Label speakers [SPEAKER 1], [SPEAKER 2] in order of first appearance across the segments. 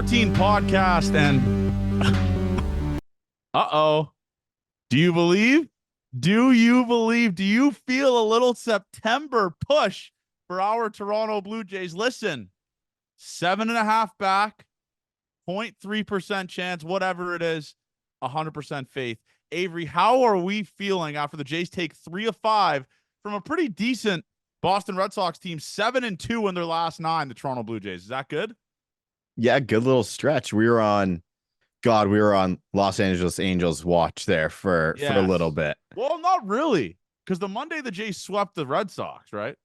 [SPEAKER 1] 14 podcast and do you believe? Do you feel a little September push for our Toronto Blue Jays? Listen, 7.5 back, 0.3% chance, whatever it is, 100% faith. Avery, how are we feeling after the Jays take 3 of 5 from a pretty decent Boston Red Sox team, 7-2 in their last 9, the Toronto Blue Jays? Is that good?
[SPEAKER 2] Yeah, good little stretch. We were on Los Angeles Angels watch there for a little bit.
[SPEAKER 1] Well, not really, because the Monday the Jays swept the Red Sox, right?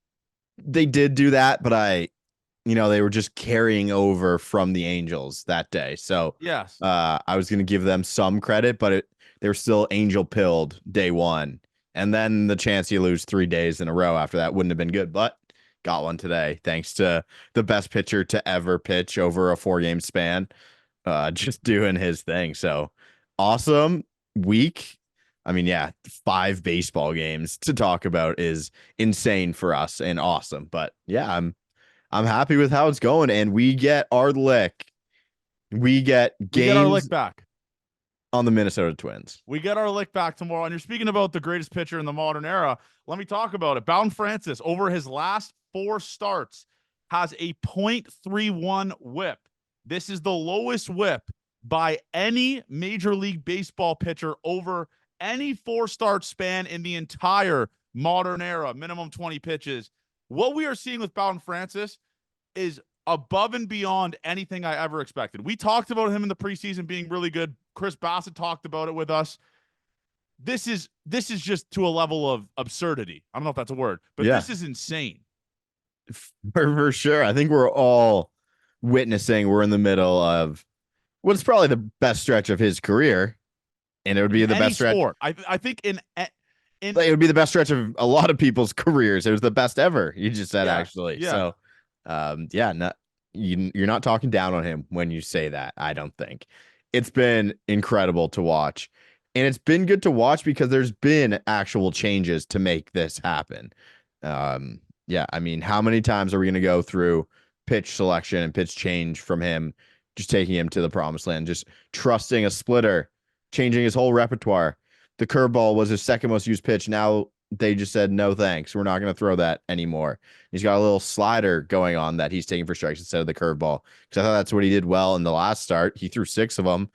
[SPEAKER 2] They did do that, but they were just carrying over from the Angels that day. So
[SPEAKER 1] yes,
[SPEAKER 2] I was going to give them some credit, but they were still Angel pilled day one. And then the chance you lose 3 days in a row after that wouldn't have been good, but got one today thanks to the best pitcher to ever pitch over a 4-game span, just doing his thing. So awesome week. I mean, yeah, 5 baseball games to talk about is insane for us and awesome. But yeah, I'm happy with how it's going, and we get our lick. We get
[SPEAKER 1] our lick back
[SPEAKER 2] on the Minnesota Twins.
[SPEAKER 1] We get our lick back tomorrow. And you're speaking about the greatest pitcher in the modern era. Let me talk about it. Bowden Francis, over his last 4 starts, has a .31 whip. This is the lowest whip by any Major League Baseball pitcher over any 4-start span in the entire modern era, minimum 20 pitches. What we are seeing with Bowden Francis is above and beyond anything I ever expected. We talked about him in the preseason being really good. Chris Basset talked about it with us. This is just to a level of absurdity. I don't know if that's a word, but This is insane.
[SPEAKER 2] For sure. I think we're all witnessing, we're in the middle of what's probably the best stretch of his career. And it would be the best stretch.
[SPEAKER 1] I think it
[SPEAKER 2] would be the best stretch of a lot of people's careers. It was the best ever. You just said, actually.
[SPEAKER 1] Yeah.
[SPEAKER 2] So, you're not talking down on him when you say that. I don't think. It's been incredible to watch, and it's been good to watch because there's been actual changes to make this happen. I mean, how many times are we going to go through pitch selection and pitch change from him, just taking him to the promised land, just trusting a splitter, changing his whole repertoire? The curveball was his second most used pitch. Now they just said, no, thanks. We're not going to throw that anymore. He's got a little slider going on that he's taking for strikes instead of the curveball. Because I thought that's what he did well in the last start. He threw 6 of them,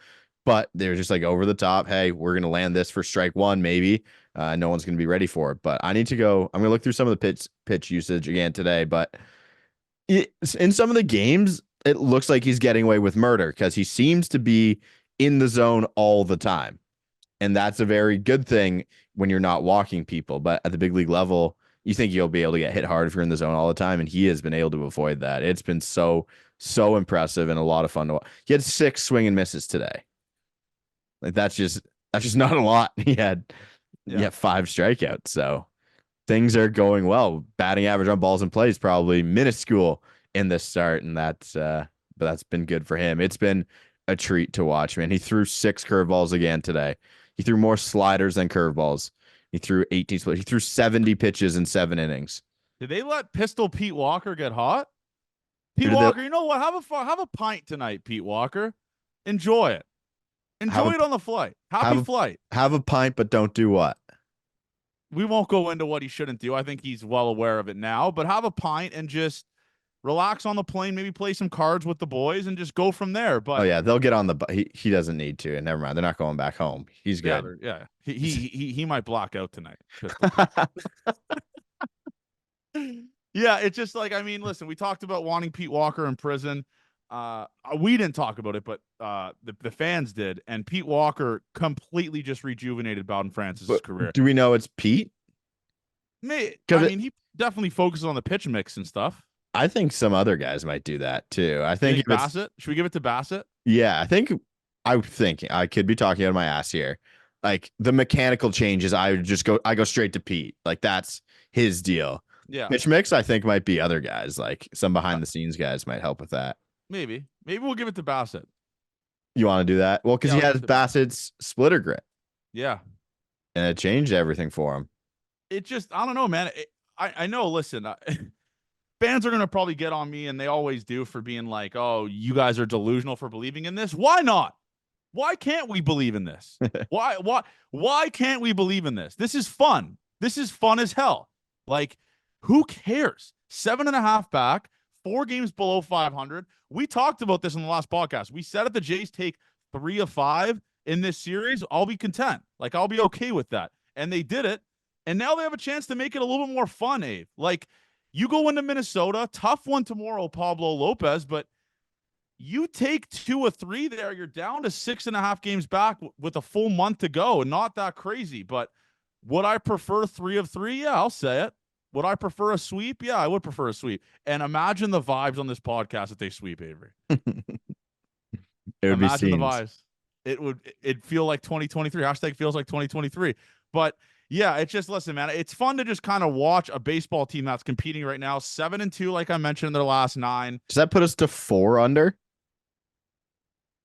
[SPEAKER 2] but they're just like over the top. Hey, we're going to land this for strike 1, maybe. No one's going to be ready for it. But I'm going to look through some of the pitch usage again today. But in some of the games, it looks like he's getting away with murder because he seems to be in the zone all the time. And that's a very good thing when you're not walking people. But at the big league level, you think you'll be able to get hit hard if you're in the zone all the time. And he has been able to avoid that. It's been so impressive and a lot of fun to watch. He had 6 swing and misses today. Like that's just not a lot. He had 5 strikeouts. So things are going well. Batting average on balls in play is probably minuscule in this start. And but that's been good for him. It's been a treat to watch, man. He threw 6 curveballs again today. He threw more sliders than curveballs. He threw 18 splits. He threw 70 pitches in 7 innings.
[SPEAKER 1] Did they let Pistol Pete Walker get hot? Pete Walker, you know what? Have a pint tonight, Pete Walker. Enjoy it. Enjoy it on the flight. Happy flight.
[SPEAKER 2] Have a pint, but don't do what?
[SPEAKER 1] We won't go into what he shouldn't do. I think he's well aware of it now. But have a pint and just relax on the plane, maybe play some cards with the boys and just go from there. But
[SPEAKER 2] they'll get on the he doesn't need to, and never mind. They're not going back home. He's good.
[SPEAKER 1] Yeah. He might block out tonight. Yeah, it's just like, I mean, listen, we talked about wanting Pete Walker in prison. We didn't talk about it, but the fans did, and Pete Walker completely just rejuvenated Bowden Francis' career.
[SPEAKER 2] Do we know it's Pete?
[SPEAKER 1] He definitely focuses on the pitch mix and stuff.
[SPEAKER 2] I think some other guys might do that too. I think
[SPEAKER 1] Basset. Should we give it to Basset?
[SPEAKER 2] Yeah, I could be talking out of my ass here. Like the mechanical changes, I go straight to Pete. Like that's his deal.
[SPEAKER 1] Yeah.
[SPEAKER 2] Pitch mix, I think might be other guys. Like some behind the scenes guys might help with that.
[SPEAKER 1] Maybe we'll give it to Basset.
[SPEAKER 2] You want to do that? Well, because he has Bassett's splitter grit.
[SPEAKER 1] Yeah.
[SPEAKER 2] And it changed everything for him.
[SPEAKER 1] It just, I don't know, man. I know. Listen. fans are going to probably get on me, and they always do, for being like, oh, you guys are delusional for believing in this. Why not? Why can't we believe in this? Why can't we believe in this? This is fun. This is fun as hell. Like, who cares? 7.5 back, 4 games below 500. We talked about this in the last podcast. We said if the Jays take 3 of 5 in this series, I'll be content. Like, I'll be okay with that. And they did it. And now they have a chance to make it a little bit more fun, Abe. Like, you go into Minnesota, tough one tomorrow, Pablo Lopez, but you take 2 of 3 there, you're down to 6.5 games back with a full month to go. Not that crazy, but would I prefer 3 of 3? Yeah, I'll say it. Would I prefer a sweep? Yeah, I would prefer a sweep. And imagine the vibes on this podcast if they sweep, Avery.
[SPEAKER 2] It would
[SPEAKER 1] Imagine
[SPEAKER 2] be
[SPEAKER 1] the vibes. It'd feel like 2023. Hashtag feels like 2023. But yeah, it's just, listen, man, it's fun to just kind of watch a baseball team that's competing right now. 7-2, like I mentioned, in their last 9.
[SPEAKER 2] Does that put us to 4 under?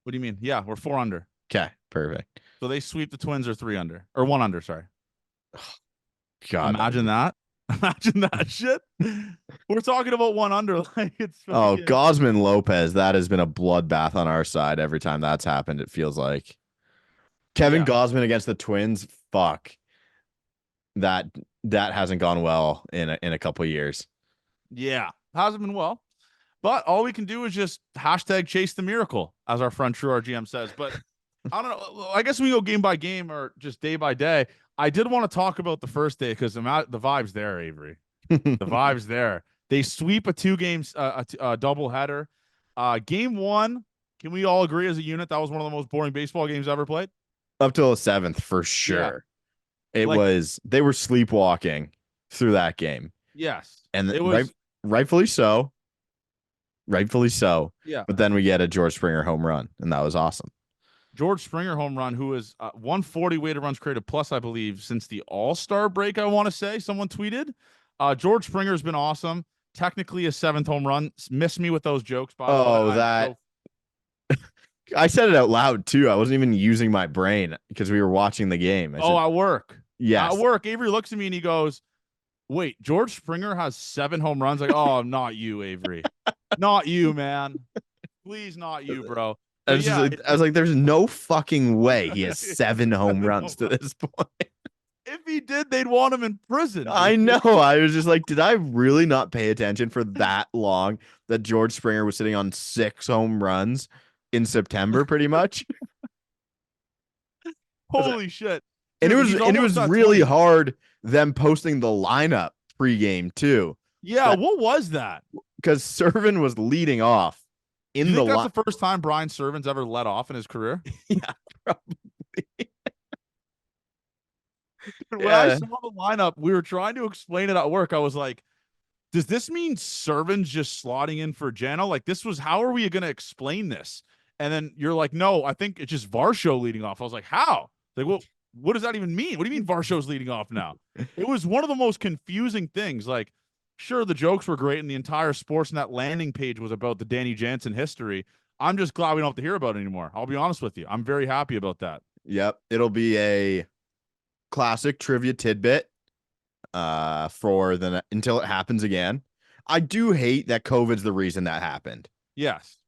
[SPEAKER 1] What do you mean? Yeah, we're 4 under.
[SPEAKER 2] Okay, perfect.
[SPEAKER 1] So they sweep the Twins, or 3 under, or 1 under. Sorry.
[SPEAKER 2] God,
[SPEAKER 1] imagine that. Imagine that shit. We're talking about 1 under. Like, it's
[SPEAKER 2] fucking... Gausman Lopez. That has been a bloodbath on our side every time that's happened. It feels like Kevin Gausman against the Twins. Fuck. That hasn't gone well in a couple of years.
[SPEAKER 1] Yeah, hasn't been well. But all we can do is just hashtag chase the miracle, as our friend True RGM says. But I don't know. I guess we go game by game or just day by day. I did want to talk about the first day because the vibe's there, Avery. The vibe's there. They sweep a 2-game doubleheader. Game 1, can we all agree as a unit that was one of the most boring baseball games ever played?
[SPEAKER 2] Up till the 7th, for sure. Yeah. They were sleepwalking through that game.
[SPEAKER 1] Yes.
[SPEAKER 2] And it was rightfully so. Rightfully so.
[SPEAKER 1] Yeah.
[SPEAKER 2] But then we get a George Springer home run, and that was awesome.
[SPEAKER 1] George Springer home run, who is 140 weighted runs created plus, I believe, since the All-Star break, I want to say. Someone tweeted. George Springer's been awesome. Technically a 7th home run. Miss me with those jokes, by the way.
[SPEAKER 2] I said it out loud, too. I wasn't even using my brain because we were watching the game.
[SPEAKER 1] At work.
[SPEAKER 2] Yes.
[SPEAKER 1] At work, Avery looks at me and he goes, wait, George Springer has 7 home runs? Like, oh, not you, Avery. Not you, man. Please, not you, bro.
[SPEAKER 2] I was like, there's no fucking way he has 7 home runs to this point.
[SPEAKER 1] If he did, they'd want him in prison. Dude.
[SPEAKER 2] I know. I was just like, did I really not pay attention for that long that George Springer was sitting on 6 home runs in September, pretty much?
[SPEAKER 1] Holy shit.
[SPEAKER 2] Dude, and it was really hard them posting the lineup pregame too.
[SPEAKER 1] Yeah, what was that?
[SPEAKER 2] Because Servin was leading off in the
[SPEAKER 1] that's the first time Brian Servin's ever led off in his career?
[SPEAKER 2] Yeah, probably.
[SPEAKER 1] When I saw the lineup, we were trying to explain it at work. I was like, does this mean Servin's just slotting in for Jano? Like, how are we going to explain this? And then you're like, no, I think it's just Varsho leading off. I was like, how? Like, well, what does that even mean? What do you mean Varsho's leading off now? It was one of the most confusing things. Like, sure, the jokes were great, and the entire Sportsnet landing page was about the Danny Jansen history. I'm just glad we don't have to hear about it anymore. I'll be honest with you. I'm very happy about that.
[SPEAKER 2] Yep. It'll be a classic trivia tidbit until it happens again. I do hate that COVID's the reason that happened.
[SPEAKER 1] Yes.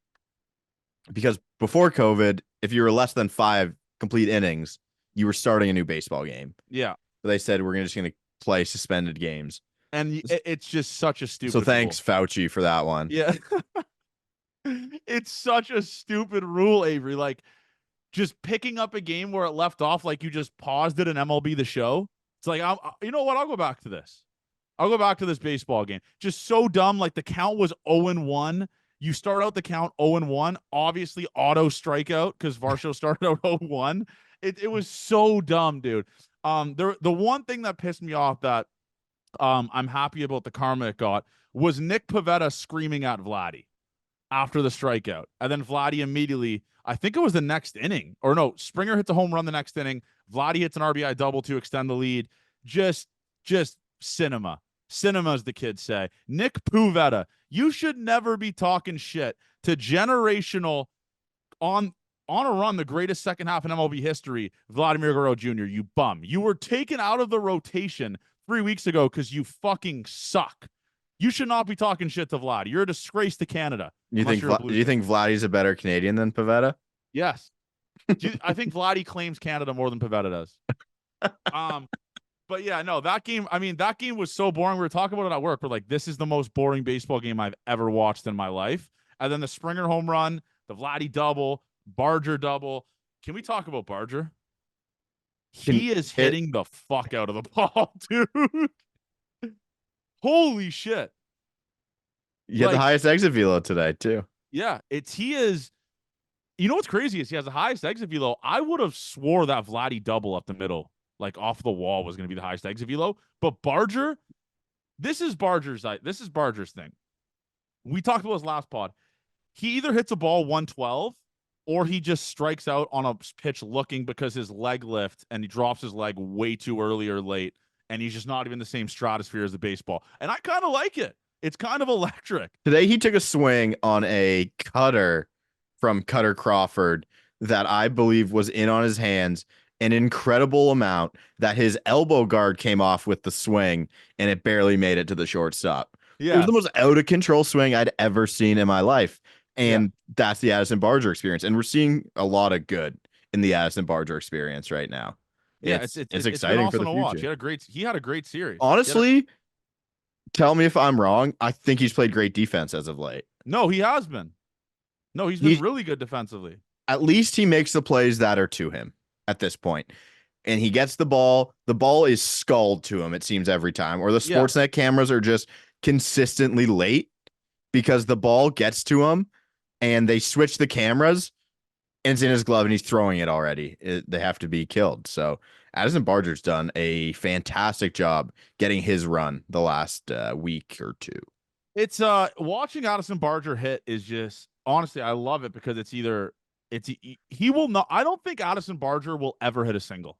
[SPEAKER 2] Because before COVID, if you were less than 5 complete innings, you were starting a new baseball game.
[SPEAKER 1] Yeah.
[SPEAKER 2] But they said we're just going to play suspended games.
[SPEAKER 1] And it's just such a stupid
[SPEAKER 2] So thanks,
[SPEAKER 1] rule.
[SPEAKER 2] Fauci, for that one.
[SPEAKER 1] Yeah. It's such a stupid rule, Avery. Like, just picking up a game where it left off, like you just paused it in MLB The Show. It's like, you know what? I'll go back to this. I'll go back to this baseball game. Just so dumb. Like, the count was 0-1. You start out the count 0-1. Obviously, auto strikeout because Varsho started out 0-1. It was so dumb, dude. The one thing that pissed me off that I'm happy about the karma it got was Nick Pivetta screaming at Vladdy after the strikeout. And then Vladdy immediately, I think it was the next inning, or no, Springer hits a home run the next inning. Vladdy hits an RBI double to extend the lead. Just cinema. Cinema, as the kids say. Nick Pivetta, you should never be talking shit to generational on a run, the greatest second half in MLB history, Vladimir Guerrero Jr., you bum. You were taken out of the rotation 3 weeks ago because you fucking suck. You should not be talking shit to Vlad. You're a disgrace to Canada. Unless you're a Blue
[SPEAKER 2] Do you
[SPEAKER 1] Jay.
[SPEAKER 2] think Vladdy's a better Canadian than Pavetta?
[SPEAKER 1] Yes. I think Vladdy claims Canada more than Pavetta does. But yeah, no, that game. I mean, that game was so boring. We were talking about it at work. We're like, this is the most boring baseball game I've ever watched in my life. And then the Springer home run, the Vladdy double, Barger double. Can we talk about Barger? He is hitting the fuck out of the ball, dude. Holy shit.
[SPEAKER 2] You had the highest exit velo today, too.
[SPEAKER 1] Yeah, he is. You know what's crazy is he has the highest exit velo. I would have swore that Vladdy double up the middle, like off the wall, was going to be the highest exit velo. But Barger, this is Barger's thing. We talked about his last pod. He either hits a ball 112 or he just strikes out on a pitch looking because his leg lift and he drops his leg way too early or late. And he's just not even the same stratosphere as the baseball. And I kind of like it. It's kind of electric.
[SPEAKER 2] Today, he took a swing on a cutter from Cutter Crawford that I believe was in on his hands an incredible amount that his elbow guard came off with the swing and it barely made it to the shortstop. Yeah. It was the most out of control swing I'd ever seen in my life. And that's the Addison Barger experience. And we're seeing a lot of good in the Addison Barger experience right now.
[SPEAKER 1] Yeah, it's exciting awesome for the future. Watch. He had a great series.
[SPEAKER 2] Honestly, tell me if I'm wrong. I think he's played great defense as of late.
[SPEAKER 1] No, he has been. No, he's been really good defensively.
[SPEAKER 2] At least he makes the plays that are to him at this point. And he gets the ball. The ball is sculled to him, it seems, every time. Or the Sportsnet cameras are just consistently late because the ball gets to him and they switch the cameras and it's in his glove and he's throwing it already. They have to be killed. So Addison Barger's done a fantastic job getting his run the last week or two.
[SPEAKER 1] It's watching Addison Barger hit is just, honestly, I love it because he will not. I don't think Addison Barger will ever hit a single.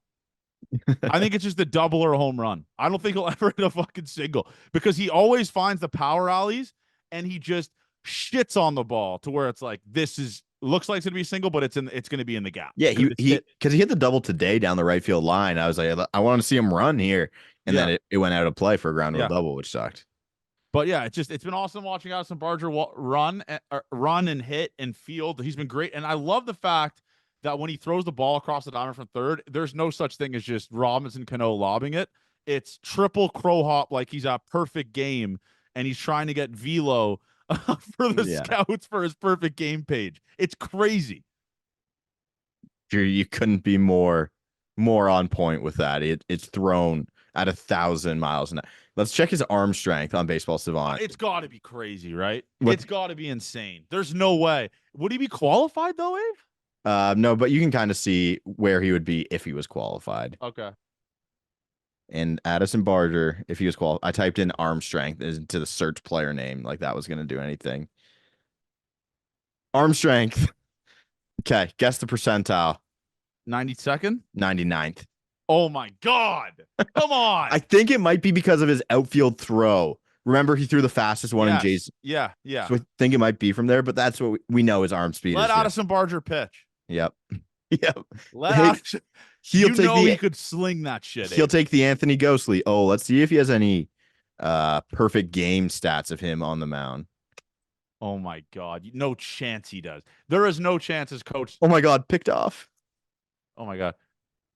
[SPEAKER 1] I think it's just a double or a home run. I don't think he'll ever hit a fucking single because he always finds the power alleys and he just shits on the ball to where it's like, looks like it's gonna be a single, but it's going to be in the gap.
[SPEAKER 2] Yeah, he hit the double today down the right field line. I was like, I want to see him run here, and then it went out of play for a ground rule double, which sucked.
[SPEAKER 1] But yeah, it's been awesome watching Addison Barger run and hit and field. He's been great, and I love the fact that when he throws the ball across the diamond from third, there's no such thing as just Robinson Cano lobbing it. It's triple crow hop like he's at perfect game, and he's trying to get velo for the scouts for his perfect game page. It's crazy.
[SPEAKER 2] You couldn't be more on point with that. It's thrown at 1,000 miles an hour. Let's check his arm strength on Baseball Savant.
[SPEAKER 1] It's got to be crazy, right? It's got to be insane. There's no way. Would he be qualified though, Abe?
[SPEAKER 2] No, but you can kind of see where he would be if he was qualified.
[SPEAKER 1] Okay.
[SPEAKER 2] And Addison Barger, if he was qualified, I typed in arm strength into the search player name, like that was going to do anything. Arm strength. Okay, guess the percentile.
[SPEAKER 1] 92nd?
[SPEAKER 2] 99th.
[SPEAKER 1] Oh my God. Come on.
[SPEAKER 2] I think it might be because of his outfield throw. Remember, he threw the fastest one in Jays.
[SPEAKER 1] Yeah.
[SPEAKER 2] So I think it might be from there, but that's what we know his arm speed.
[SPEAKER 1] Let Addison Barger pitch.
[SPEAKER 2] Yep.
[SPEAKER 1] Addison. He could sling that shit.
[SPEAKER 2] He'll take the Anthony Ghostly. Oh, let's see if he has any perfect game stats of him on the mound.
[SPEAKER 1] Oh my God. No chance he does. There is no chance his coach.
[SPEAKER 2] Oh my God, picked off.
[SPEAKER 1] Oh my God.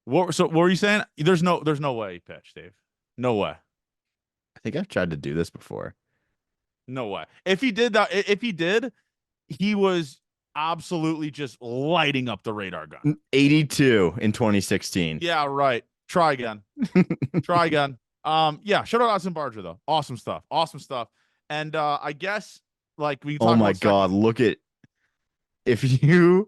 [SPEAKER 1] What were you saying? There's no way he pitched, Dave. No way.
[SPEAKER 2] I think I've tried to do this before.
[SPEAKER 1] No way. If he did, he was absolutely just lighting up the radar gun.
[SPEAKER 2] 82 in 2016.
[SPEAKER 1] Yeah, right. Try again. Try again. Yeah, shout out Addison Barger though. Awesome stuff. And I guess like we talk
[SPEAKER 2] oh my God, look at if you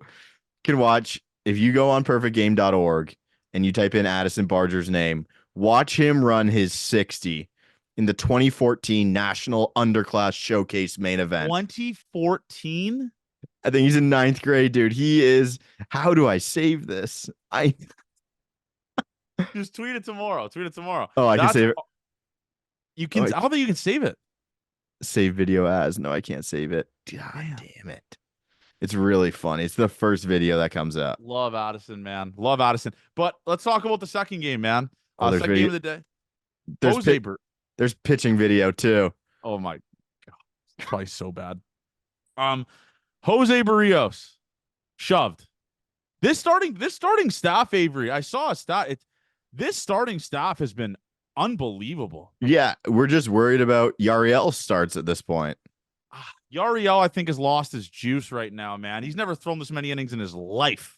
[SPEAKER 2] can watch, if you go on perfectgame.org and you type in Addison Barger's name, watch him run his 60 in the 2014 National Underclass Showcase main event.
[SPEAKER 1] 2014?
[SPEAKER 2] I think he's in 9th grade, dude. He is. How do I save this?
[SPEAKER 1] Just tweet it tomorrow.
[SPEAKER 2] Oh, I can save it.
[SPEAKER 1] You can. I don't think you can save it.
[SPEAKER 2] Save video as. No, I can't save it. God damn it. It's really funny. It's the first video that comes up.
[SPEAKER 1] Love Addison, man. Love Addison. But let's talk about the second game, man. Second game of the day.
[SPEAKER 2] There's pitching video too.
[SPEAKER 1] Oh my. It's probably so bad. Jose Barrios shoved. This starting staff, Avery. I saw a stat. This starting staff has been unbelievable.
[SPEAKER 2] Yeah, we're just worried about Yariel starts at this point.
[SPEAKER 1] Yariel, I think, has lost his juice right now, man. He's never thrown this many innings in his life.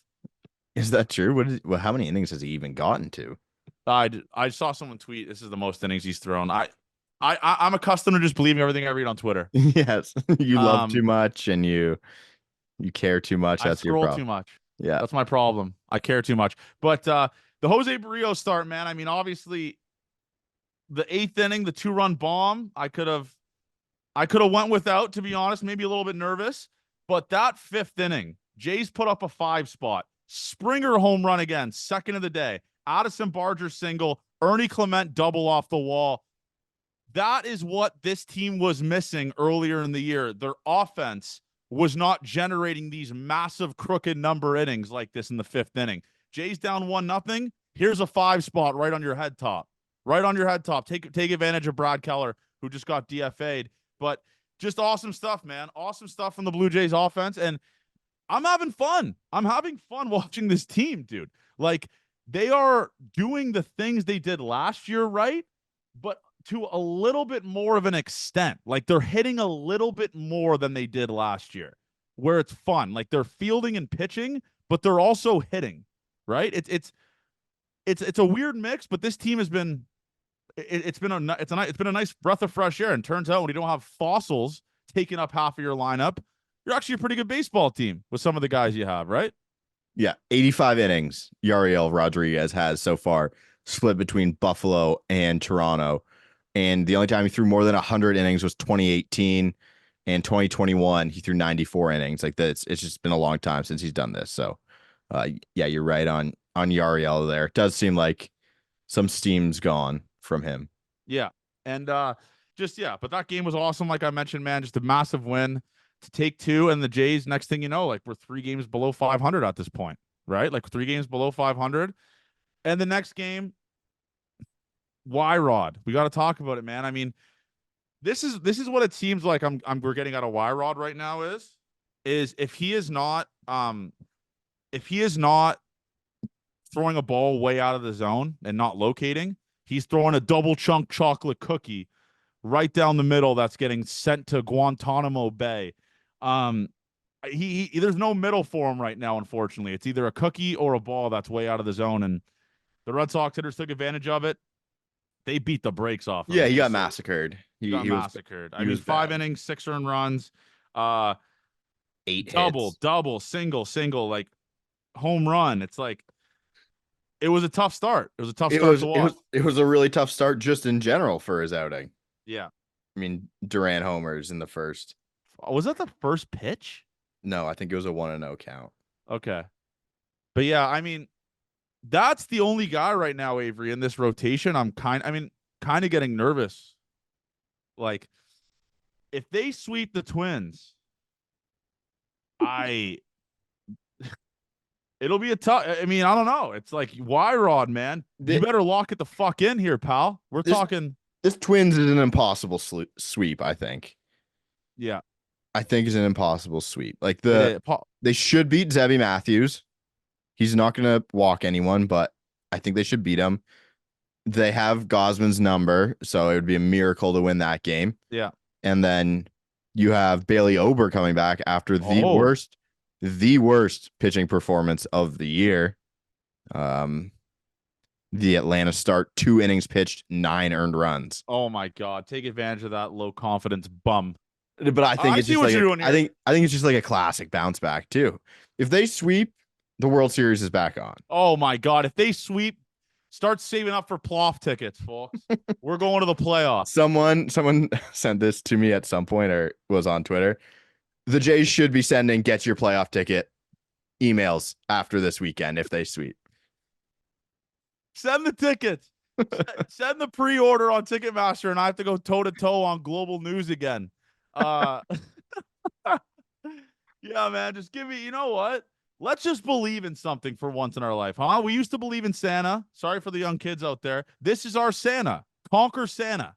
[SPEAKER 2] Is that true? How many innings has he even gotten to?
[SPEAKER 1] I saw someone tweet, this is the most innings he's thrown. I'm accustomed to just believing everything I read on Twitter.
[SPEAKER 2] Yes, you love too much and you care too much.
[SPEAKER 1] I
[SPEAKER 2] That's your
[SPEAKER 1] scroll
[SPEAKER 2] problem.
[SPEAKER 1] too much.
[SPEAKER 2] Yeah,
[SPEAKER 1] That's my problem. I care too much. But the Jose Barrios start, man. I mean, obviously, the 8th inning, the 2-run bomb, I could have went without, to be honest, maybe a little bit nervous. But that 5th inning, Jays put up a 5 spot. Springer home run again, second of the day. Addison Barger single, Ernie Clement double off the wall. That is what this team was missing earlier in the year. Their offense was not generating these massive crooked number innings like this in the 5th inning. Jays down 1-0. Here's a 5 spot right on your head top. Right on your head top. Take advantage of Brad Keller, who just got DFA'd. But just awesome stuff, man. Awesome stuff from the Blue Jays offense. And I'm having fun. I'm having fun watching this team, dude. Like, they are doing the things they did last year, right? But to a little bit more of an extent. Like, they're hitting a little bit more than they did last year, where it's fun. Like, they're fielding and pitching, but they're also hitting, right? It's a weird mix, but this team has been it's been a nice breath of fresh air. And turns out when you don't have fossils taking up half of your lineup, you're actually a pretty good baseball team with some of the guys you have, right?
[SPEAKER 2] Yeah, 85 innings Yariel Rodriguez has so far, split between Buffalo and Toronto. And the only time he threw more than 100 innings was 2018, and 2021 he threw 94 innings. Like that, it's just been a long time since he's done this. So, yeah, you're right on Yariel there. It does seem like some steam's gone from him.
[SPEAKER 1] Yeah, and but that game was awesome. Like I mentioned, man, just a massive win to take 2, and the Jays, next thing you know, like we're 3 games below 500 at this point, right? Like 3 games below 500, and the next game, Y-Rod. We got to talk about it, man. I mean, this is what it seems like we're getting out of Y-Rod right now is if he is not throwing a ball way out of the zone and not locating, he's throwing a double chunk chocolate cookie right down the middle that's getting sent to Guantanamo Bay. There's no middle for him right now, unfortunately. It's either a cookie or a ball that's way out of the zone, and the Red Sox hitters took advantage of it. They beat the brakes off him.
[SPEAKER 2] Yeah, he got massacred.
[SPEAKER 1] He got massacred. I mean, 5 innings, 6 earned runs,
[SPEAKER 2] 8 hits.
[SPEAKER 1] double, single, like home run. It's like it was a tough start. It was a tough start to watch.
[SPEAKER 2] It was a really tough start just in general for his outing.
[SPEAKER 1] Yeah.
[SPEAKER 2] I mean, Durant homers in the first.
[SPEAKER 1] Was that the first pitch?
[SPEAKER 2] No, I think it was a 1-0 count.
[SPEAKER 1] Okay. But yeah, I mean, that's the only guy right now, Avery, in this rotation. I'm kind of getting nervous. Like, if they sweep the Twins, it'll be a tough. I mean, I don't know. It's like Y-Rod, man. You better lock it the fuck in here, pal. We're talking.
[SPEAKER 2] This Twins is an impossible sweep, I think.
[SPEAKER 1] Yeah.
[SPEAKER 2] I think it's an impossible sweep. Like they should beat Zebby Matthews. He's not going to walk anyone, but I think they should beat him. They have Gosman's number, so it would be a miracle to win that game.
[SPEAKER 1] Yeah. And
[SPEAKER 2] then you have Bailey Ober coming back after the worst pitching performance of the year. The Atlanta start, 2 innings pitched, 9 earned runs.
[SPEAKER 1] Oh my God. Take advantage of that low confidence bum.
[SPEAKER 2] But I think it's just like I think it's just like a classic bounce back too. If they sweep, the World Series is back on.
[SPEAKER 1] Oh my God. If they sweep, start saving up for Ploff tickets, folks. We're going to the playoffs.
[SPEAKER 2] Someone sent this to me at some point or was on Twitter. The Jays should be sending get your playoff ticket emails after this weekend if they sweep.
[SPEAKER 1] Send the tickets. Send the pre-order on Ticketmaster, and I have to go toe-to-toe on Global News again. Yeah, man, just give me, you know what? Let's just believe in something for once in our life, huh? We used to believe in Santa. Sorry for the young kids out there. This is our Santa. Conquer Santa.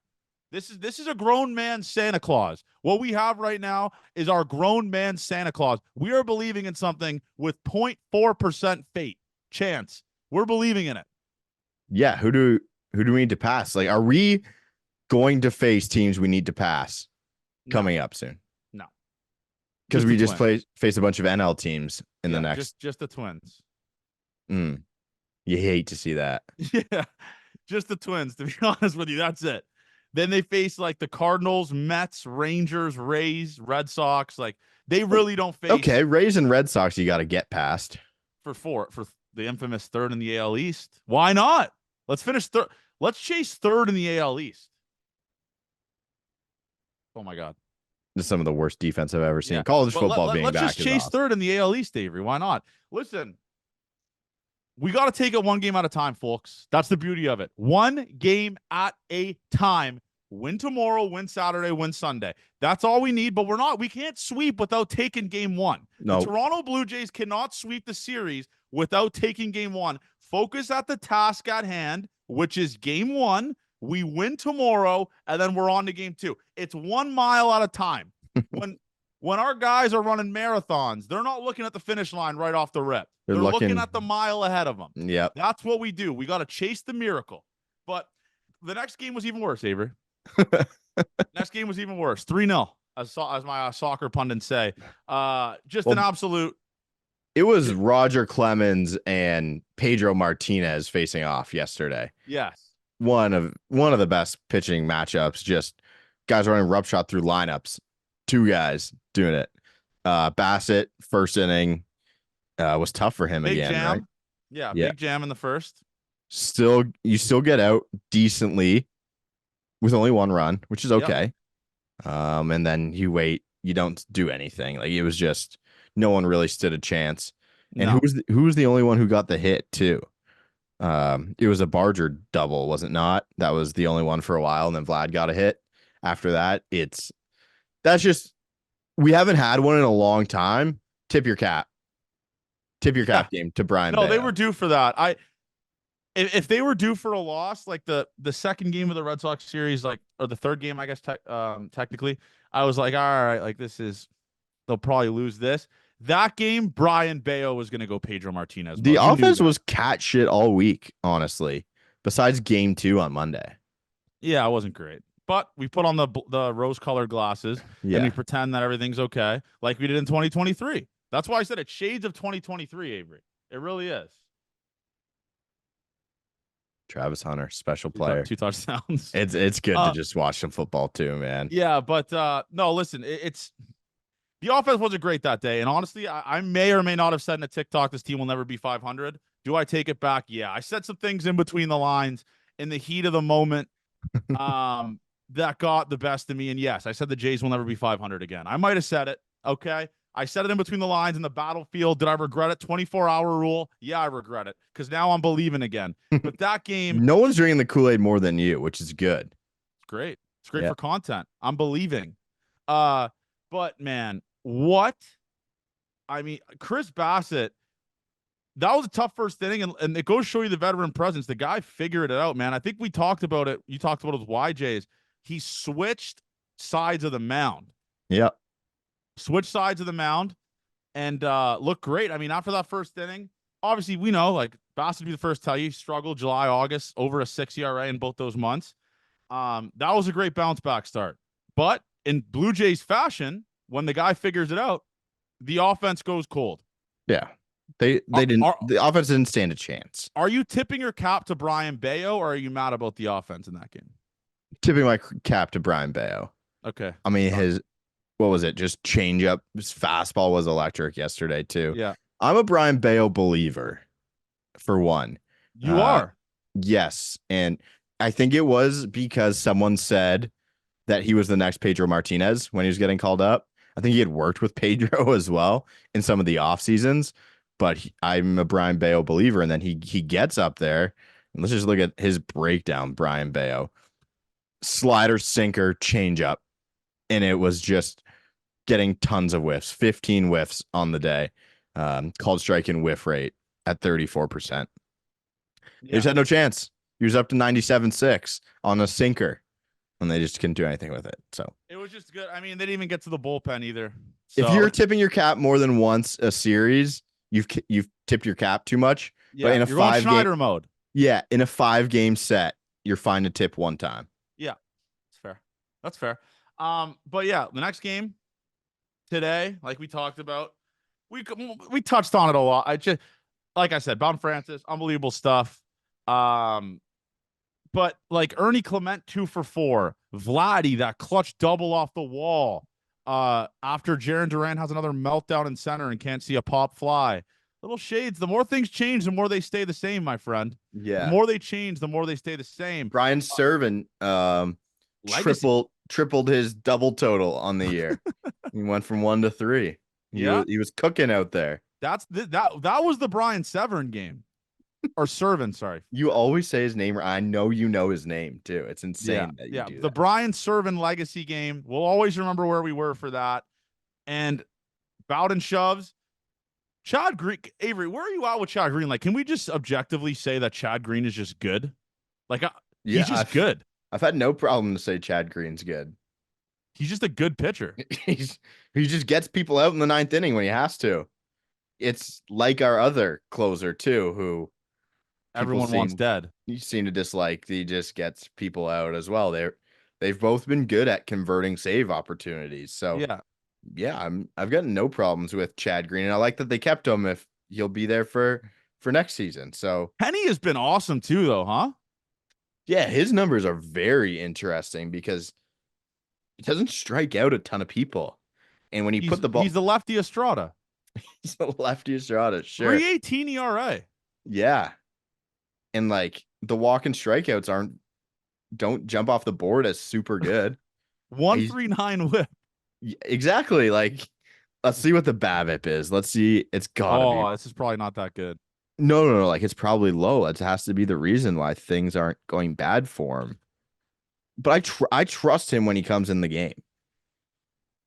[SPEAKER 1] This is a grown man Santa Claus. What we have right now is our grown man Santa Claus. We are believing in something with 0.4% fate chance. We're believing in it.
[SPEAKER 2] Yeah, who do we need to pass? Like, are we going to face teams we need to pass coming up soon?
[SPEAKER 1] No.
[SPEAKER 2] Because we just face a bunch of NL teams in the next.
[SPEAKER 1] Just the Twins.
[SPEAKER 2] You hate to see that.
[SPEAKER 1] Yeah, just the Twins, to be honest with you. That's it. Then they face like the Cardinals, Mets, Rangers, Rays, Red Sox. Like they really don't face.
[SPEAKER 2] Okay, Rays and Red Sox, you got to get past
[SPEAKER 1] for the infamous third in the AL East. Why not? Let's finish third. Let's chase third in the AL East. Oh my God,
[SPEAKER 2] this is some of the worst defense I've ever seen. Yeah. College football being back.
[SPEAKER 1] Let's just chase third in the AL East, Avery. Why not? Listen. We got to take it one game at a time, folks. That's the beauty of it. One game at a time. Win tomorrow, win Saturday, win Sunday. That's all we need, but we can't sweep without taking game one. No. The Toronto Blue Jays cannot sweep the series without taking game one. Focus at the task at hand, which is game one. We win tomorrow, and then we're on to game two. It's 1 mile at a time. When our guys are running marathons, they're not looking at the finish line right off the rip. They're looking at the mile ahead of them.
[SPEAKER 2] Yeah.
[SPEAKER 1] That's what we do. We got to chase the miracle. But the next game was even worse, Avery. Next game was even worse. 3-0, as my soccer pundits say. An absolute.
[SPEAKER 2] It was Roger Clemens and Pedro Martinez facing off yesterday.
[SPEAKER 1] Yes.
[SPEAKER 2] One of the best pitching matchups. Just guys running rub shot through lineups. Two guys doing it. Basset, first inning, was tough for him again,
[SPEAKER 1] jam.
[SPEAKER 2] Right?
[SPEAKER 1] Yeah, big jam in the first.
[SPEAKER 2] You still get out decently with only one run, which is okay. Yep. And then you wait. You don't do anything. Like it was just no one really stood a chance. And who was the only one who got the hit too? It was a Barger double, was it not? That was the only one for a while, and then Vlad got a hit. After that, we haven't had one in a long time. Tip your cap game to Brian.
[SPEAKER 1] No, Bayo. They were due for that. If they were due for a loss, like the second game of the Red Sox series, or the third game, I guess technically, I was like, all right, like they'll probably lose this. That game, Brian Bayo was going to go Pedro Martinez.
[SPEAKER 2] The offense was cat shit all week, honestly. Besides game 2 on Monday.
[SPEAKER 1] Yeah, it wasn't great. But we put on the rose-colored glasses and we pretend that everything's okay, like we did in 2023. That's why I said it's shades of 2023, Avery. It really is.
[SPEAKER 2] Travis Hunter, special player.
[SPEAKER 1] 2 touchdowns.
[SPEAKER 2] It's good to just watch some football too, man.
[SPEAKER 1] Yeah, but no, listen, it's the offense wasn't great that day. And honestly, I may or may not have said in a TikTok this team will never be 500. Do I take it back? Yeah, I said some things in between the lines in the heat of the moment. That got the best of me. And yes, I said the Jays will never be 500 again. I might have said it. Okay. I said it in between the lines in the battlefield. Did I regret it? 24-hour rule. Yeah, I regret it because now I'm believing again. But that game.
[SPEAKER 2] No one's drinking the Kool-Aid more than you, which is good.
[SPEAKER 1] It's great. It's great for content. I'm believing. But man, what? I mean, Chris Basset, that was a tough first inning, and it goes to show you the veteran presence. The guy figured it out, man. I think we talked about it. You talked about it with YJs. He switched sides of the mound.
[SPEAKER 2] Yeah.
[SPEAKER 1] Switched sides of the mound and looked great. I mean, after that first inning, obviously we know, like, Basset would be the first to tell you, he struggled July, August, over a 6 ERA in both those months. That was a great bounce back start. But in Blue Jays fashion, when the guy figures it out, the offense goes cold.
[SPEAKER 2] Yeah. The offense didn't stand a chance.
[SPEAKER 1] Are you tipping your cap to Brian Bayo, or are you mad about the offense in that game?
[SPEAKER 2] Tipping my cap to Brian Bayo.
[SPEAKER 1] Okay.
[SPEAKER 2] I mean, what was it? Just change up. His fastball was electric yesterday too.
[SPEAKER 1] Yeah.
[SPEAKER 2] I'm a Brian Bayo believer, for one.
[SPEAKER 1] You are?
[SPEAKER 2] Yes. And I think it was because someone said that he was the next Pedro Martinez when he was getting called up. I think he had worked with Pedro as well in some of the off seasons, but I'm a Brian Bayo believer. And then he gets up there, and let's just look at his breakdown. Brian Bayo, slider, sinker, changeup, and it was just getting tons of whiffs. 15 whiffs on the day. Called strike and whiff rate at 34%. He just had no chance. He was up to 97.6 on a sinker. and they just couldn't do anything with it. So
[SPEAKER 1] It was just good. I mean, they didn't even get to the bullpen either.
[SPEAKER 2] if
[SPEAKER 1] So
[SPEAKER 2] you're tipping your cap more than once a series, you've tipped your cap too much. But
[SPEAKER 1] yeah,
[SPEAKER 2] in a
[SPEAKER 1] you're going
[SPEAKER 2] 5 game,
[SPEAKER 1] Schneider mode.
[SPEAKER 2] yeah, in a 5 game set, you're fine to tip one time.
[SPEAKER 1] Yeah, it's fair. That's fair. But yeah, the next game today, like we talked about, we touched on it a lot. I just like I said, Bowden Francis, unbelievable stuff. But like Ernie Clement 2 for 4, Vladdy that clutch double off the wall. After Jaron Duran has another meltdown in center and can't see a pop fly. Little shades. The more things change, the more they stay the same, my friend. The
[SPEAKER 2] Yeah.
[SPEAKER 1] more they change, the more they stay the same.
[SPEAKER 2] Brian Servin tripled his double total on the year. He went from 1 to 3. He was cooking out there.
[SPEAKER 1] That was the Brian Severin game. Or Servin, sorry.
[SPEAKER 2] You always say his name. I know you know his name too. It's insane that you do
[SPEAKER 1] the
[SPEAKER 2] that.
[SPEAKER 1] Brian Servin legacy game. We'll always remember where we were for that. And Bowden shoves. Chad Green, Avery, where are you at with Chad Green? Like, can we just objectively say that Chad Green is just good? Like, he's just good.
[SPEAKER 2] I've had no problem to say Chad Green's good.
[SPEAKER 1] He's just a good pitcher.
[SPEAKER 2] He just gets people out in the 9th inning when he has to. It's like our other closer too, who
[SPEAKER 1] everyone wants dead.
[SPEAKER 2] You seem to dislike. He just gets people out as well. They've both been good at converting save opportunities. So yeah, I've got no problems with Chad Green, and I like that they kept him if he'll be there for next season. So
[SPEAKER 1] Penny has been awesome too, though, huh?
[SPEAKER 2] Yeah, his numbers are very interesting because he doesn't strike out a ton of people, and when he put the ball,
[SPEAKER 1] he's the lefty Estrada.
[SPEAKER 2] He's the lefty Estrada, sure.
[SPEAKER 1] 3.18 ERA.
[SPEAKER 2] Yeah, and like the walk and strikeouts don't jump off the board as super good.
[SPEAKER 1] 1.39 whip.
[SPEAKER 2] Exactly. Like, let's see what the BABIP is. Let's see. It's gotta be.
[SPEAKER 1] This is probably not that good.
[SPEAKER 2] No. Like, it's probably low. It has to be the reason why things aren't going bad for him. But I trust him when he comes in the game.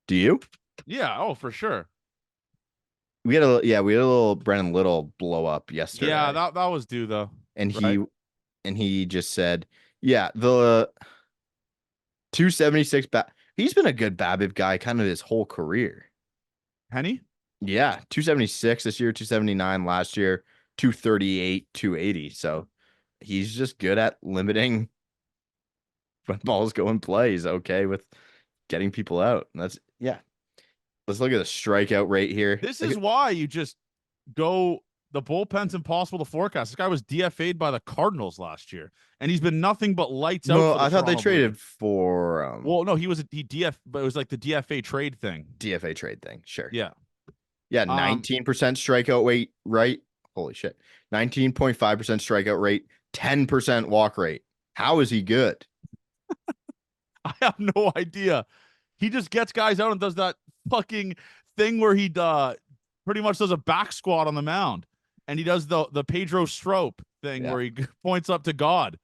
[SPEAKER 2] Do you?
[SPEAKER 1] Yeah. Oh, for sure.
[SPEAKER 2] We had a little Brennan Little blow up yesterday.
[SPEAKER 1] Yeah, that was due though.
[SPEAKER 2] And he just said, yeah, the 276 he's been a good BABIP guy kind of his whole career.
[SPEAKER 1] Penny?
[SPEAKER 2] Yeah, 276 this year, 279 last year, 238, 280. So he's just good at limiting when balls go in play. He's okay with getting people out. And that's Let's look at the strikeout rate here.
[SPEAKER 1] This is why you just go. The bullpen's impossible to forecast. This guy was DFA'd by the Cardinals last year, and he's been nothing but lights out.
[SPEAKER 2] No, I thought they traded for.
[SPEAKER 1] Well, no, he DF, but it was like the DFA trade thing.
[SPEAKER 2] DFA trade thing, sure.
[SPEAKER 1] Yeah,
[SPEAKER 2] 19% strikeout rate, right? Holy shit, 19.5% strikeout rate, 10% walk rate. How is he good?
[SPEAKER 1] I have no idea. He just gets guys out and does that fucking thing where he pretty much does a back squat on the mound, and he does the Pedro Strop thing where he points up to God,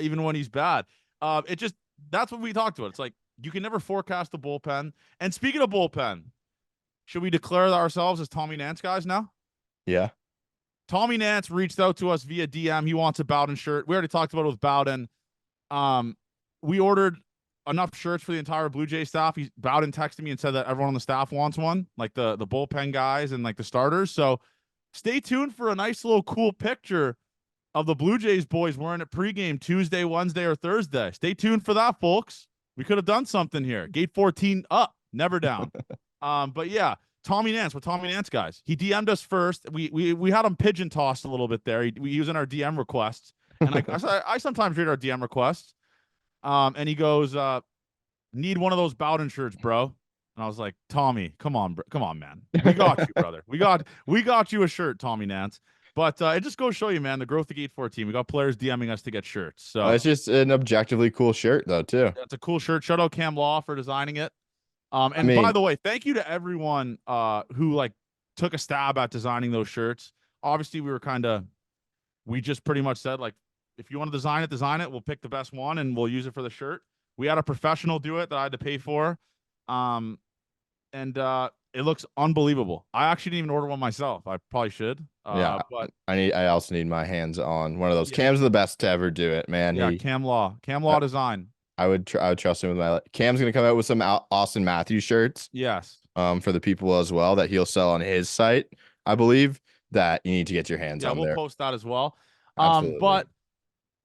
[SPEAKER 1] even when he's bad. That's what we talked about. It's like you can never forecast the bullpen. And speaking of bullpen, should we declare ourselves as Tommy Nance guys now?
[SPEAKER 2] Yeah.
[SPEAKER 1] Tommy Nance reached out to us via DM. He wants a Bowden shirt. We already talked about it with Bowden. We ordered enough shirts for the entire Blue Jay staff. Bowden texted me and said that everyone on the staff wants one, like the bullpen guys and like the starters. So stay tuned for a nice little cool picture of the Blue Jays boys wearing it pregame Tuesday, Wednesday, or Thursday. Stay tuned for that, folks. We could have done something here. Gate 14 up, never down. But yeah, Tommy Nance. We're Tommy Nance guys. He DM'd us first. We had him pigeon tossed a little bit there. We using our DM requests, and I sometimes read our DM requests. And he goes, need one of those Bowden shirts, bro. And I was like, Tommy, come on, man. We got you, brother. We got you a shirt, Tommy Nance. But it just goes to show you, man, the growth of Gate 14. We got players DMing us to get shirts. So
[SPEAKER 2] it's just an objectively cool shirt, though, too.
[SPEAKER 1] It's a cool shirt. Shout out Cam Law for designing it. By the way, thank you to everyone who like took a stab at designing those shirts. Obviously, we just pretty much said, like, if you want to design it. We'll pick the best one and we'll use it for the shirt. We had a professional do it that I had to pay for. It looks unbelievable. I actually didn't even order one myself. I probably should. But
[SPEAKER 2] I also need my hands on one of those. Cam's the best to ever do it, man.
[SPEAKER 1] Yeah, Cam Law design.
[SPEAKER 2] I would trust him with my. Cam's gonna come out with some Austin Matthews shirts.
[SPEAKER 1] Yes.
[SPEAKER 2] For the people as well that he'll sell on his site. I believe that you need to get your hands
[SPEAKER 1] Yeah,
[SPEAKER 2] on
[SPEAKER 1] we'll
[SPEAKER 2] there.
[SPEAKER 1] post that as well.
[SPEAKER 2] Absolutely.
[SPEAKER 1] But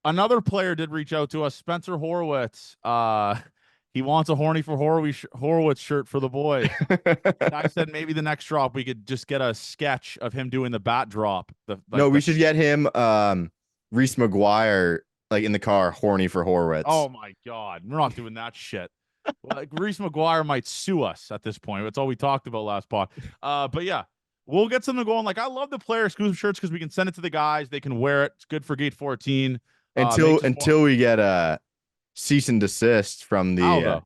[SPEAKER 1] another player did reach out to us, Spencer Horowitz. He wants a horny for Horowitz shirt for the boys. I said maybe the next drop we could just get a sketch of him doing the bat drop.
[SPEAKER 2] No, we should get him Reese McGuire like in the car, horny for Horowitz.
[SPEAKER 1] Oh my God, we're not doing that shit. Like Reese McGuire might sue us at this point. That's all we talked about last pod. But yeah, we'll get something going. Like I love the player exclusive shirts because we can send it to the guys. They can wear it. It's good for Gate 14.
[SPEAKER 2] Until we get a cease and desist from the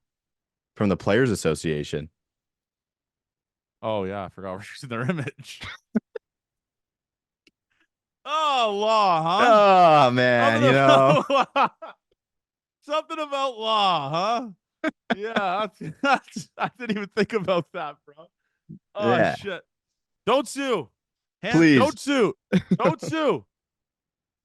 [SPEAKER 2] Players Association.
[SPEAKER 1] Oh yeah, I forgot we're using their image. Oh, law, huh?
[SPEAKER 2] Oh man, you know.
[SPEAKER 1] Something about law, huh? Yeah, I didn't even think about that, bro. Oh
[SPEAKER 2] Yeah.
[SPEAKER 1] shit. Don't sue.
[SPEAKER 2] Please.
[SPEAKER 1] Don't sue. Don't sue.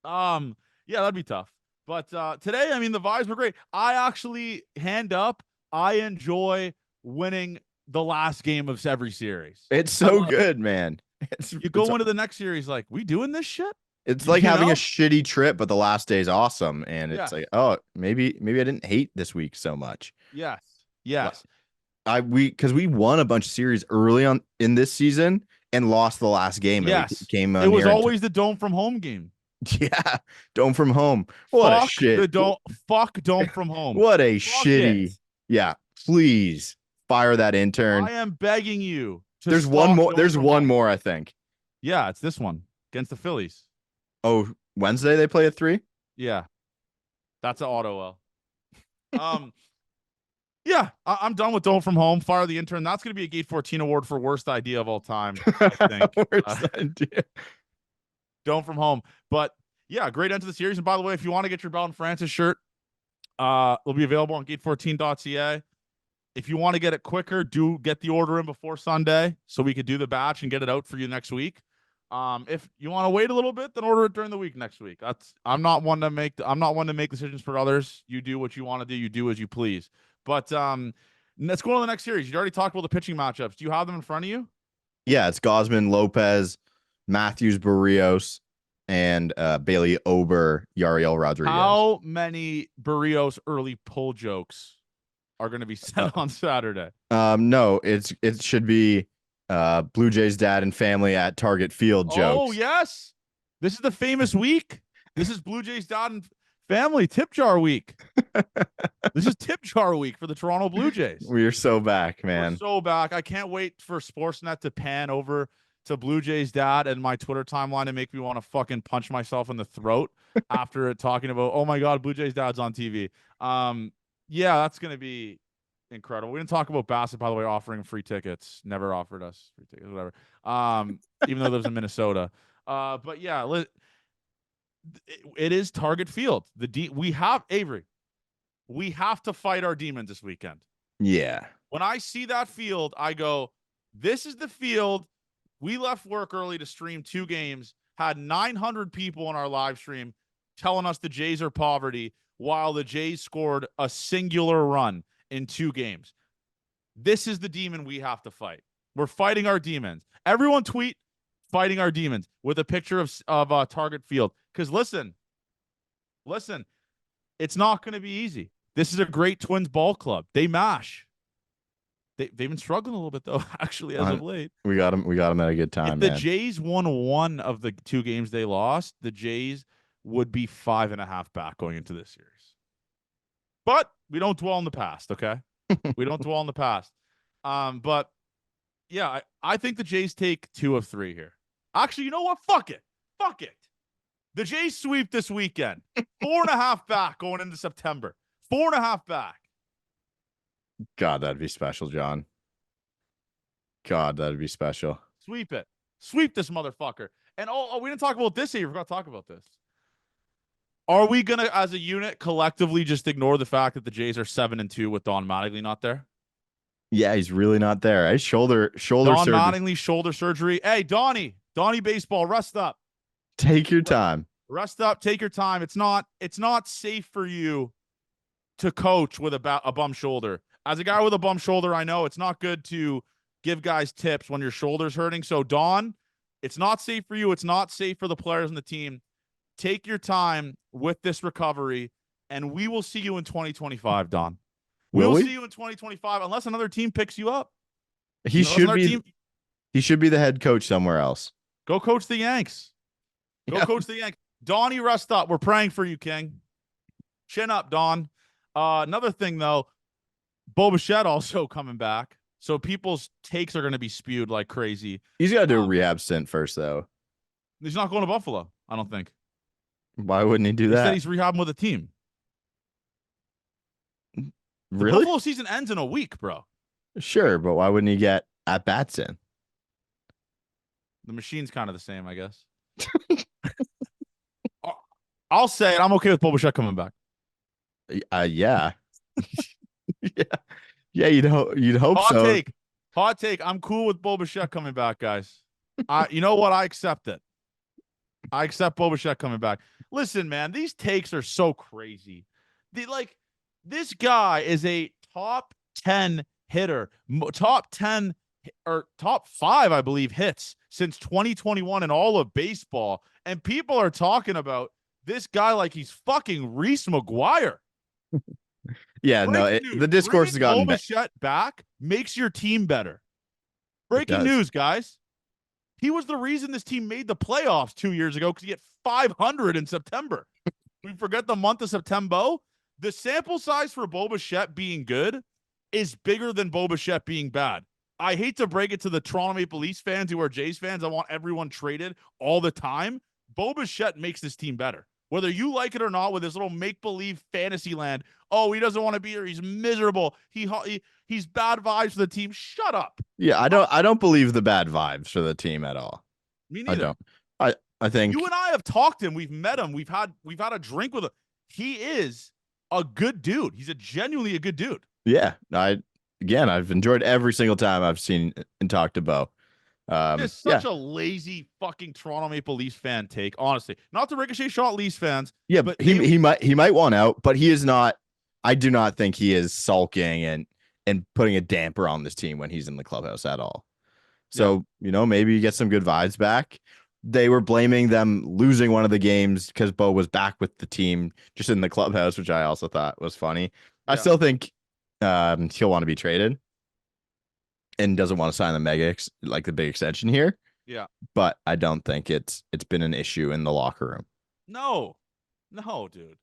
[SPEAKER 1] Yeah, that'd be tough. But today, I mean, the vibes were great. I actually, hand up, I enjoy winning the last game of every series.
[SPEAKER 2] It's so good, man.
[SPEAKER 1] You go into the next series like, we doing this shit?
[SPEAKER 2] It's like having a shitty trip, but the last day's awesome. And it's like, oh, maybe I didn't hate this week so much.
[SPEAKER 1] Yes. Yes.
[SPEAKER 2] Because we won a bunch of series early on in this season and lost the last game.
[SPEAKER 1] Yes.
[SPEAKER 2] It
[SPEAKER 1] was always the Dome from home game.
[SPEAKER 2] Yeah. Dome from home. What a shit.
[SPEAKER 1] Fuck Dome from home.
[SPEAKER 2] What a shitty. Yeah. Please fire that intern.
[SPEAKER 1] I am begging you.
[SPEAKER 2] There's one more. There's one more, I think.
[SPEAKER 1] Yeah, it's this one against the Phillies.
[SPEAKER 2] Oh, Wednesday they play at 3?
[SPEAKER 1] Yeah. That's an auto L. Yeah, I'm done with Dome from home. Fire the intern. That's going to be a Gate 14 award for worst idea of all time, I think.
[SPEAKER 2] Worst idea.
[SPEAKER 1] Dome from home. But yeah, great end to the series. And by the way, if you want to get your Bowden Francis shirt, it'll be available on gate14.ca. If you want to get it quicker, do get the order in before Sunday so we could do the batch and get it out for you next week. If you want to wait a little bit, then order it during the week next week. I'm not one to make decisions for others. You do what you want to do. You do as you please. But let's go on to the next series. You already talked about the pitching matchups. Do you have them in front of you?
[SPEAKER 2] Yeah, it's Gausman, Lopez, Matthews, Barrios, and Bailey Ober, Yariel Rodriguez.
[SPEAKER 1] How many Barrios early pull jokes are going to be said on Saturday?
[SPEAKER 2] No, it should be Blue Jays dad and family at Target Field jokes.
[SPEAKER 1] Oh, yes. This is the famous week. This is Blue Jays dad and family tip jar week. This is tip jar week for the Toronto Blue Jays.
[SPEAKER 2] We are so back, man.
[SPEAKER 1] We're so back. I can't wait for Sportsnet to pan over to Blue Jays dad and my Twitter timeline and make me want to fucking punch myself in the throat after talking about, oh my God, Blue Jays dad's on TV. Yeah, that's going to be incredible. We didn't talk about Basset, by the way, offering free tickets. Never offered us free tickets, whatever. Even though lives in Minnesota. But yeah, it is Target Field. We have Avery. We have to fight our demons this weekend.
[SPEAKER 2] Yeah.
[SPEAKER 1] When I see that field, I go, this is the field. We left work early to stream 2 games, had 900 people on our live stream telling us the Jays are poverty while the Jays scored a singular run in 2 games. This is the demon we have to fight. We're fighting our demons. Everyone tweet fighting our demons with a picture of Target Field. Because listen, it's not going to be easy. This is a great Twins ball club. They mash. They've been struggling a little bit though, actually, as of late.
[SPEAKER 2] We got them at a good time.
[SPEAKER 1] If the Jays won 1 of the 2 games they lost, the Jays would be 5.5 back going into this series. But we don't dwell on the past, okay? We don't dwell on the past. But yeah, I think the Jays take 2 of 3 here. Actually, you know what? Fuck it. The Jays sweep this weekend. 4.5 back going into September. 4.5 back.
[SPEAKER 2] God, that'd be special, John. God, that'd be special.
[SPEAKER 1] Sweep it. Sweep this motherfucker. And we didn't talk about this here. We forgot to talk about this. Are we gonna, as a unit, collectively just ignore the fact that the Jays are 7-2 with Don Mattingly not there?
[SPEAKER 2] Yeah, he's really not there. His shoulder
[SPEAKER 1] Don
[SPEAKER 2] surgery.
[SPEAKER 1] Mattingly shoulder surgery. Hey, Donnie baseball, rest up.
[SPEAKER 2] Take your time.
[SPEAKER 1] Rest up. Take your time. It's not safe for you to coach with a bum shoulder. As a guy with a bum shoulder, I know it's not good to give guys tips when your shoulder's hurting. So, Don, it's not safe for you. It's not safe for the players on the team. Take your time with this recovery, and we will see you in 2025, Don. We'll see you in 2025 unless another team picks you up.
[SPEAKER 2] He should be the head coach somewhere else.
[SPEAKER 1] Go coach the Yanks. Coach the Yanks. Donnie, rest up. We're praying for you, King. Chin up, Don. Another thing, though, Bo Bichette also coming back. So people's takes are going to be spewed like crazy.
[SPEAKER 2] He's got to do a rehab stint first, though.
[SPEAKER 1] He's not going to Buffalo, I don't think.
[SPEAKER 2] Why wouldn't he do that?
[SPEAKER 1] He said he's rehabbing with a team.
[SPEAKER 2] Really?
[SPEAKER 1] The Buffalo season ends in a week, bro.
[SPEAKER 2] Sure, but why wouldn't he get at bats in?
[SPEAKER 1] The machine's kind of the same, I guess. I'll say it. I'm okay with Bo Bichette coming back.
[SPEAKER 2] Yeah. Yeah, you'd hope so.
[SPEAKER 1] Hot take. I'm cool with Bo Bichette coming back, guys. You know what? I accept it. I accept Bo Bichette coming back. Listen, man, these takes are so crazy. This guy is a top 10 hitter, top 10 or top 5, I believe, hits since 2021 in all of baseball. And people are talking about this guy like he's fucking Reese McGuire.
[SPEAKER 2] Yeah, the discourse has gotten
[SPEAKER 1] better. Bichette back makes your team better. Breaking news, guys. He was the reason this team made the playoffs 2 years ago because he hit 500 in September. We forget the month of September. The sample size for Bo Bichette being good is bigger than Bo Bichette being bad. I hate to break it to the Toronto Maple Leafs fans who are Jays fans. I want everyone traded all the time. Bo Bichette makes this team better. Whether you like it or not, with this little make-believe fantasy land, oh, he doesn't want to be here. He's miserable. He's bad vibes for the team. Shut up.
[SPEAKER 2] Yeah, I don't believe the bad vibes for the team at all.
[SPEAKER 1] Me neither.
[SPEAKER 2] I don't. I think
[SPEAKER 1] you and I have talked to him. We've met him. We've had a drink with him. He is a good dude. He's genuinely a good dude.
[SPEAKER 2] Yeah. I've enjoyed every single time I've seen and talked to Bo.
[SPEAKER 1] It's such a lazy fucking Toronto Maple Leafs fan take, honestly. Not the ricochet shot Leafs fans.
[SPEAKER 2] Yeah, but he might want out, but he is not. I do not think he is sulking and putting a damper on this team when he's in the clubhouse at all. So, maybe you get some good vibes back. They were blaming them losing one of the games because Bo was back with the team just in the clubhouse, which I also thought was funny. Yeah. I still think he'll want to be traded and doesn't want to sign the big extension here.
[SPEAKER 1] Yeah.
[SPEAKER 2] But I don't think it's been an issue in the locker room.
[SPEAKER 1] No, dude.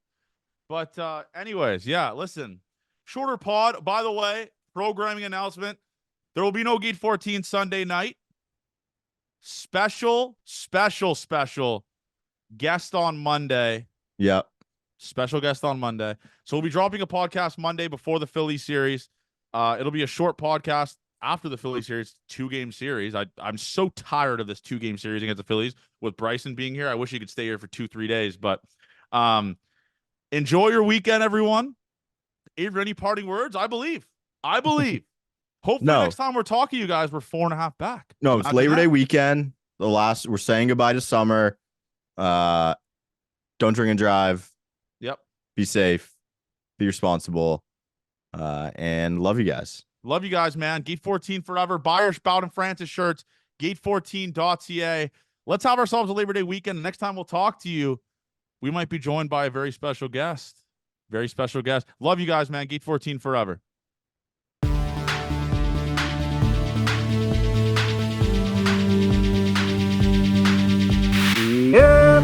[SPEAKER 1] But anyways, yeah, listen. Shorter pod. By the way, programming announcement. There will be no Gate 14 Sunday night. Special guest on Monday.
[SPEAKER 2] Yep. Special
[SPEAKER 1] guest on Monday. So we'll be dropping a podcast Monday before the Philly series. It'll be a short podcast after the Philly series, 2-game series. I'm so tired of this 2-game series against the Phillies with Bryson being here. I wish he could stay here for 2-3 days, but enjoy your weekend, everyone. Avery, any parting words? I believe. Hopefully next time we're talking to you guys, we're 4.5 back.
[SPEAKER 2] No, it's Labor Day weekend. We're saying goodbye to summer. Don't drink and drive.
[SPEAKER 1] Yep.
[SPEAKER 2] Be safe. Be responsible. And love you guys.
[SPEAKER 1] Love you guys, man. Gate 14 forever. Buy your Bowden Francis shirts. Gate14.ca. Let's have ourselves a Labor Day weekend. The next time we'll talk to you, we might be joined by a very special guest. Love you guys, man. Gate 14 forever. Yeah.